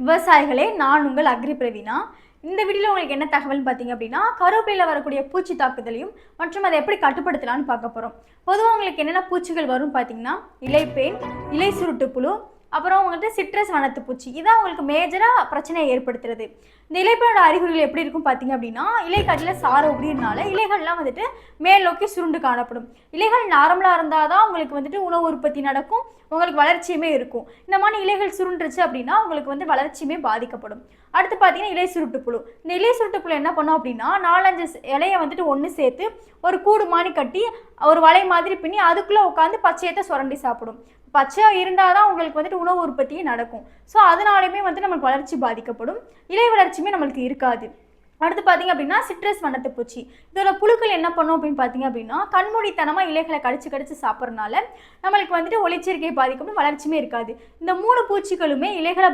விவசாயிகளே, நான் உங்கள் அக்ரி பிரவீனா. இந்த வீடியோவில் உங்களுக்கு என்ன தகவல்னு பார்த்தீங்க அப்படின்னா, கருவேப்பிலையில் வரக்கூடிய பூச்சி தாக்குதலையும் மற்றும் அதை எப்படி கட்டுப்படுத்தலாம்னு பார்க்க போகிறோம். பொதுவாக உங்களுக்கு என்னென்ன பூச்சிகள் வரும்னு பார்த்தீங்கன்னா, இலைப்பேன், இலை சுருட்டு புழு, அப்புறம் வந்துட்டு சிட்ரஸ் வனத்து பூச்சி. இதான் உங்களுக்கு மேஜராக பிரச்சனையை ஏற்படுத்துறது. இந்த இலைப்பேனோட அறிகுறிகள் எப்படி இருக்கும் பார்த்தீங்க அப்படின்னா, இலைக்காட்டில் சார உரியறனால இலைகள்லாம் வந்துட்டு மேல் நோக்கி சுருண்டு காணப்படும். இலைகள் நார்மலாக இருந்தால் தான் உங்களுக்கு வந்துட்டு உணவு உற்பத்தி நடக்கும், உங்களுக்கு வளர்ச்சியுமே இருக்கும். இந்த மாதிரி இலைகள் சுருண்டுருச்சு அப்படின்னா உங்களுக்கு வந்து வளர்ச்சியுமே பாதிக்கப்படும். அடுத்து பார்த்தீங்கன்னா இலை சுருட்டு புழு. இந்த இலை சுருட்டு புழு என்ன பண்ணும் அப்படின்னா, 4-5 இலையை வந்துட்டு ஒன்று சேர்த்து ஒரு கூடு மாதிரி கட்டி ஒரு வலை மாதிரி பின்னி அதுக்குள்ளே உட்காந்து பச்சையத்தை சுரண்டி சாப்பிடும். பச்சையாக இருந்தால் தான் உங்களுக்கு வந்துட்டு உணவு உற்பத்தியே நடக்கும். ஸோ அதனாலுமே வந்து நம்மளுக்கு வளர்ச்சி பாதிக்கப்படும், இலை வளர்ச்சியுமே நம்மளுக்கு இருக்காது. அடுத்து பார்த்தீங்க அப்படின்னா சிட்ரஸ் வனத்து பூச்சி. இதோட புழுக்கள் என்ன பண்ணும் அப்படின்னு பார்த்தீங்க அப்படின்னா, கண்மூடித்தனமாக இலைகளை கடிச்சு சாப்பிட்றதுனால நம்மளுக்கு வந்துட்டு ஒளிச்சேர்க்கை பாதிக்கப்படும், வளர்ச்சியுமே இருக்காது. இந்த 3 பூச்சிகளுமே இலைகளை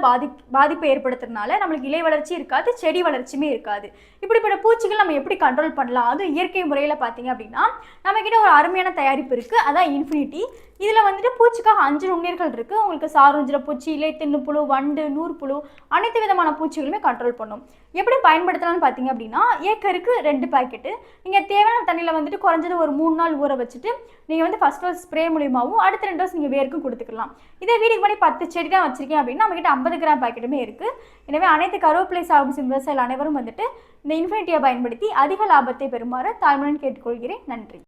பாதிப்பை ஏற்படுத்துறதுனால நம்மளுக்கு இலை வளர்ச்சி இருக்காது, செடி வளர்ச்சியுமே இருக்காது. இப்படிப்பட்ட பூச்சிகள் நம்ம எப்படி கண்ட்ரோல் பண்ணலாம்? அதுவும் இயற்கை முறையில் பார்த்தீங்க அப்படின்னா, நம்மக்கிட்ட ஒரு அருமையான தயாரிப்பு இருக்குது, அதான் இன்ஃபினிட்டி. இதில் வந்துட்டு பூச்சிக்காக 5 நுண்ணுயிர்கள் இருக்குது. உங்களுக்கு சாருஞ்சிர பூச்சி, இலை தின்னுப்புழு, வண்டு, நூற்புழு, அனைத்து விதமான பூச்சிகளுமே கண்ட்ரோல் பண்ணும். எப்படி பயன்படுத்தலாம்னு பார்த்தீங்க அப்படின்னா, ஏக்கருக்கு 2 பாக்கெட்டு. நீங்கள் தேவையான தண்ணியில் வந்துட்டு குறைஞ்சது ஒரு 3 நாள் ஊற வச்சுட்டு நீங்கள் வந்து ஃபஸ்ட் டோஸ் ஸ்ப்ரே மூலியமாகவும் அடுத்த 2 டோஸ் நீங்கள் வேருக்கும் கொடுத்துக்கலாம். இதே வீட்டுக்கு முன்னாடி 10 செடி தான் வச்சிருக்கேன் அப்படின்னா நம்மகிட்ட 50 கிராம் பாக்கெட்டுமே இருக்குது. எனவே அனைத்து கருவேப்பிலை சாகுபடி செய்யும் விவசாயிகள் அனைவரும் வந்துட்டு இந்த இன்ஃபினிட்டியை பயன்படுத்தி அதிக லாபத்தை பெறுமாறு தாழ்மையுடன் கேட்டுக்கொள்கிறேன். நன்றி.